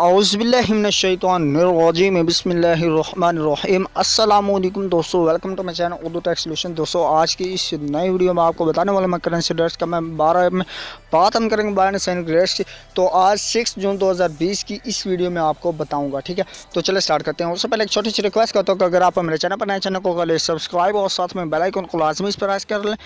औज़ुबिल्लाहि मिनश्शैतानिर्रजीम बिस्मिल्लाहिर्रहमानिर्रहीम। अस्सलाम वालेकुम दोस्तों, welcome to my channel Urdu text solution. दोस्तों आज की इस नई वीडियो में आपको बताने वाला मैं करंसी रेट्स का मैं बारे में बात हम करेंगे बारे सैनिक रेट्स की। तो आज 6 जून 2020 की इस वीडियो में आपको बताऊंगा, ठीक है। तो चले स्टार्ट करते हैं। उससे पहले एक छोटी सी रिक्वेस्ट करता हूँ कि अगर आप मेरे चैनल पर नए चैनल को कर ले सब्सक्राइब और साथ में बेल आइकन को लाजमी इस पर प्रेस कर लें।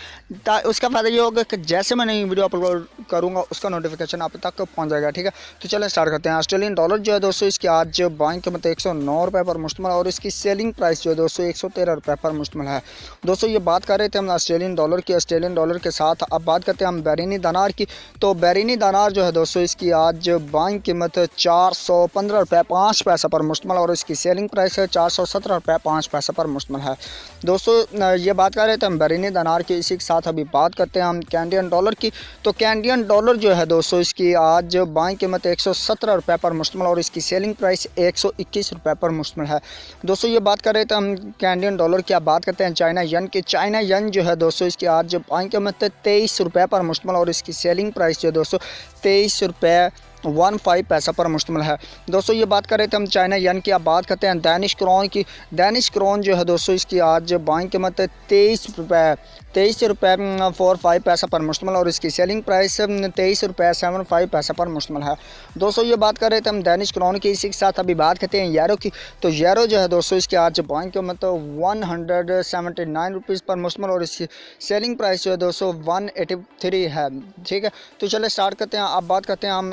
उसका फ़ायदा ये होगा कि जैसे मैं नई वीडियो अपलोड करूँगा उसका नोटिफिकेशन आप तक पहुँच जाएगा, ठीक है। तो चलें स्टार्ट करते हैं। ऑस्ट्रेलियन डॉलर जो है दोस्तों इसकी आज बाइंग कीमत 109 रुपये पर मुश्तमिल और इसकी सेलिंग प्राइस जो है दोस्तों 113 रुपये पर मुश्तमिल है। दोस्तों ये बात कर रहे थे हम ऑस्ट्रेलियन डॉलर की। ऑस्ट्रेलियन डॉलर के साथ अब बात करते हैं हम बैरिनी दिनार की। तो बैरिनी दिनार जो है दोस्तों इसकी आज बाइंग कीमत 415 रुपये 5 पैसे पर मुश्तमिल और इसकी सेलिंग प्राइस है 417 रुपये 5 पैसे पर मुश्तमिल है। दोस्तों ये बात कर रहे थे हम बैरिनी दिनार की। इसी के साथ अभी बात करते हैं हम कैनेडियन डॉलर की। तो कैनेडियन डॉलर जो है दोस्तों इसकी आज बाइंग कीमत 117 रुपये पर मुश्तमिल और इसकी सेलिंग प्राइस 121 रुपये पर मुश्तमिल है। दोस्तों ये बात कर रहे थे हम कैनेडियन डॉलर की। अब बात करते हैं चाइना यन की। चाइना यन जो है दोस्तों इसकी आज बाइंग कीमत 23 रुपये पर मुश्तमिल और इसकी सेलिंग प्राइस जो है दोस्तों 23 रुपये 15 पैसा पर मुश्तमिल है। दोस्तों ये बात कर रहे थे हम चाइना यन की। अब बात करते हैं डैनिश क्रोन की। डैनिश क्रोन जो है दोस्तों इसकी आज बाइंग कीमत 23 रुपये 45 पैसा पर मुश्तमिल और इसकी सेलिंग प्राइस 23 रुपये 75 पैसा पर मुश्तमिल है। दोस्तों ये बात कर रहे थे हम डैनिश क्रोन की। इसी के साथ अभी बात करते हैं यूरो की। तो यूरो जो है दोस्तों इसकी आज बाइंग कीमत 179 रुपीज़ पर मुश्तमिल और इसकी सेलिंग प्राइस जो है दोस्तों 183 है, ठीक है। तो चले स्टार्ट करते हैं। अब बात करते हैं हम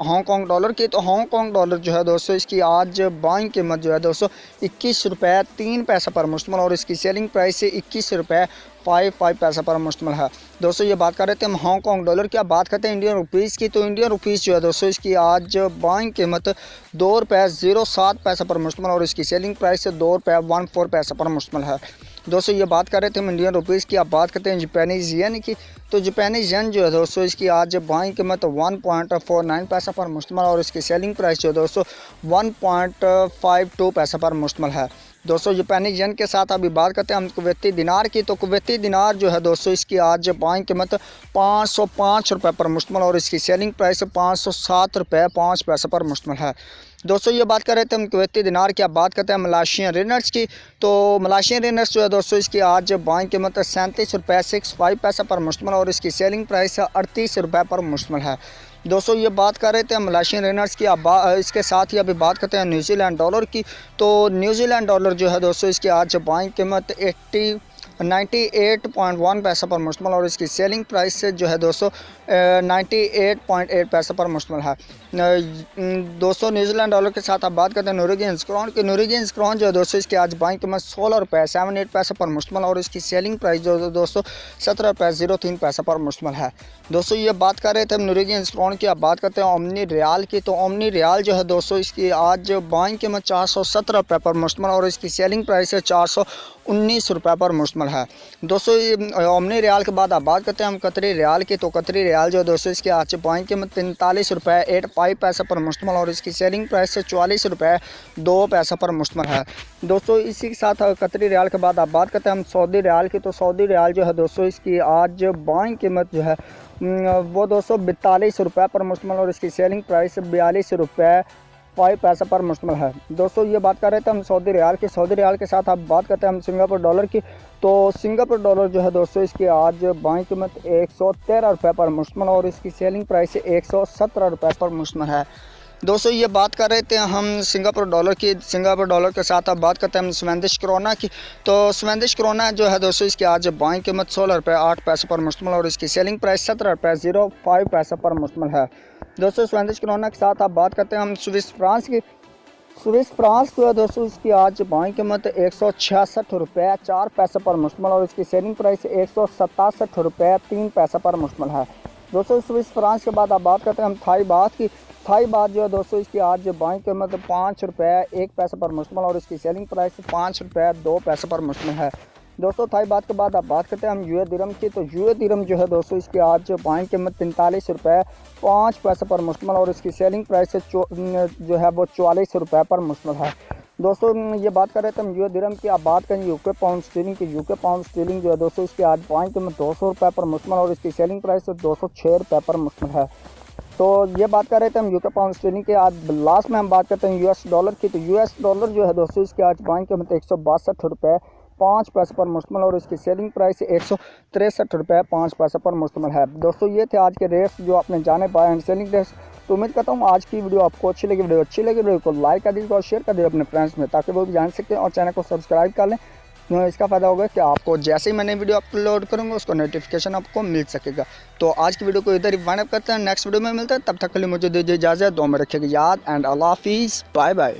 हांगकॉन्ग डॉलर की। तो हांगकॉन्ग डॉलर जो है दोस्तों इसकी आज बाइंग कीमत जो है दोस्तों 21 रुपये 3 पैसा पर मुश्तमिल और इसकी सेलिंग प्राइस से 21 रुपये 5 पैसा पर मुश्तमिल है। दोस्तों ये बात कर रहे थे हम हांगकॉन्ग डॉलर की। अब बात करते हैं इंडियन रुपीज़ की। तो इंडियन रुपीज़ जो है दोस्तों इसकी आज बाइंग कीमत 2 रुपये 07 पैसा पर मुश्तमिल और इसकी सेलिंग प्राइस से 2 रुपये 14 पैसा पर मुश्तमिल है। दोस्तों ये बात कर रहे थे हम इंडियन रुपीज़ की। अब बात करते हैं जापानीज़ येन की। तो जापानीज़ येन जो है दोस्तों इसकी आज बाइंग कीमत 1.49 पैसा पर मुश्तमिल और इसकी सेलिंग प्राइस जो है दोस्तों 1.52 पैसा पर मुश्तमिल है। दोस्तों जापानीज़ येन के साथ अभी बात करते हैं हम कुवैती दिनार की। तो कुवैती दिनार जो है दोस्तों इसकी आज बाइंग कीमत 505 रुपये पर मुश्तमिल और इसकी सेलिंग प्राइस 507 रुपये 5 पैसे पर मुश्तमिल है। दोस्तों ये बात कर रहे थे हम कुवैती दिनार की। अब बात करते हैं मलेशियन रिनट्स की। तो मलेशियन रिनट्स जो है दोस्तों इसकी आज बाइंग कीमत 37 रुपये 65 पैसा पर मुश्तमिल और इसकी सेलिंग प्राइस 38 रुपये पर मुश्तमिल है। दोस्तों ये बात कर रहे थे हम मलेशियन रिनट्स की। अब इसके साथ ही अभी बात करते हैं न्यूजीलैंड डॉलर की। तो न्यूजीलैंड डॉलर जो है दोस्तों इसकी आज बाइंग कीमत 98.1 पैसा पर मुश्तमिल और इसकी सेलिंग प्राइस से जो है दोस्तों 98.8 पैसा पर मुश्तमिल है। दोस्तों न्यूजीलैंड डॉलर के साथ आप बात करते हैं नॉर्वेजियन क्रोन की। नॉर्वेजियन क्रोन जो है दोस्तों इसकी आज बाइंग कीमत 16 रुपये 78 पैसा पर मुश्तमिल और इसकी सेलिंग प्राइस जो है दोस्तों 17 रुपये 03 पैसा पर मुश्तमिल है। दोस्तों ये बात कर रहे थे हम नॉर्वेजियन क्रोन की। अब बात करते हैं ओमनी रियाल की। तो ओमनी रियाल जो है दोस्तों इसकी आज बाइंग कीमत 417 रुपये पर मुश्तमिल और इसकी सेलिंग प्राइस है 419 रुपये पर मुश्तमिल है। दोस्तों ओमनी रियाल के बाद आप बात करते हैं हम कतरी रियाल की। तो कतरी रियाल जो है दोस्तों इसकी आज बाइंग कीमत 43 रुपये 85 पैसा पर मुश्तमिल और इसकी सेलिंग प्राइस से 44 रुपये 2 पैसा पर मुश्तमिल है। दोस्तों इसी के साथ कतरी रियाल के बाद आप बात करते हैं हम सऊदी रियाल की। तो सऊदी रियाल जो है दोस्तों इसकी आज बाइंग कीमत जो है वो 242 रुपये पर मुश्तमिल और इसकी सेलिंग प्राइस 42 रुपये 5 पैसा पर मुश्तमिल है। दोस्तों ये बात कर रहे थे हम सऊदी रियाल की। सऊदी रियाल के साथ आप बात करते हैं हम सिंगापुर डॉलर की। तो सिंगापुर डॉलर जो है दोस्तों इसकी आज बाइंग कीमत 113 रुपये पर मुश्तमिल और इसकी सेलिंग प्राइस 117 रुपये पर मुश्तमिल है। दोस्तों ये बात कर रहे थे हम सिंगापुर डॉलर की। सिंगापुर डॉलर के साथ अब बात करते हैं हम स्वेडिश क्रोना की। तो स्वेडिश क्रोना जो है दोस्तों इसकी आज बाइंग कीमत 16 रुपये 8 पैसे पर मुश्तमिल और इसकी सेलिंग प्राइस 17 रुपये 05 पैसा पर मुश्तमिल है। दोस्तों स्वेडिश क्रोना के साथ आप बात करते हैं हम स्विस फ्रांस की। स्विस फ्रांस जो है दोस्तों इसकी आज बाइंग कीमत 166 रुपये 4 पैसे पर मुश्तमिल और इसकी सेलिंग प्राइस 167 रुपये 3 पैसा पर मुश्तमिल है। दोस्तों स्विस फ्रांस के बाद आप बात करते हैं हम थाई बात की। थाई बात जो है दोस्तों इसकी आज बाइंग कीमत 5 रुपये 1 पैसे पर मुश्तमिल और इसकी सेलिंग प्राइस 5 रुपये 2 पैसे पर मुश्तमिल है। दोस्तों थाई बात के बाद आप बात करते हैं हम यूए दिरहम की। तो यूए दिरहम जो है दोस्तों इसकी आज बाइंग कीमत 43 रुपये 5 पैसे पर मुश्तमिल और इसकी सेलिंग प्राइस जो है वो 44 रुपये पर मुश्तमिल है। दोस्तों ये बात कर रहे थे हम यूए दिरहम की। आप बात करें यूके पाउंड स्टीलिंग की। यूके पाउंड स्टीलिंग जो है दोस्तों इसकी आज बाइंग कीमत 200 रुपये पर मुश्तमिल और इसकी सेलिंग प्राइस 206 रुपये पर मुश्तमिल है। तो ये बात कर रहे थे हम यूके पाउंड स्टर्लिंग के। आज लास्ट में हम बात करते हैं यूएस डॉलर की। तो यूएस डॉलर जो है दोस्तों इसके आज बाइंग कीमत 162 रुपये 5 पैसे पर मुश्तमिल और इसकी सेलिंग प्राइस 163 रुपये 5 पैसे पर मुश्तमिल है। दोस्तों ये थे आज के रेट्स जो आपने जाने बाय एंड सेलिंग रेट्स। तो उम्मीद करता हूँ आज की वीडियो आपको अच्छी लगी। वीडियो को लाइक कर दीजिए और शेयर कर दीजिए अपने फ्रेंड्स में, ताकि वो भी जान सकते हैं, और चैनल को सब्सक्राइब कर लें। इसका फ़ायदा होगा कि आपको जैसे ही मैंने वीडियो अपलोड करूँगा उसको नोटिफिकेशन आपको मिल सकेगा। तो आज की वीडियो को इधर ही वाइंड अप करते हैं, नेक्स्ट वीडियो में मिलते हैं। तब तक के लिए मुझे दीजिए इजाज़त, दुआ में रखिएगा याद, एंड अल्लाह हाफिज़, बाय बाय।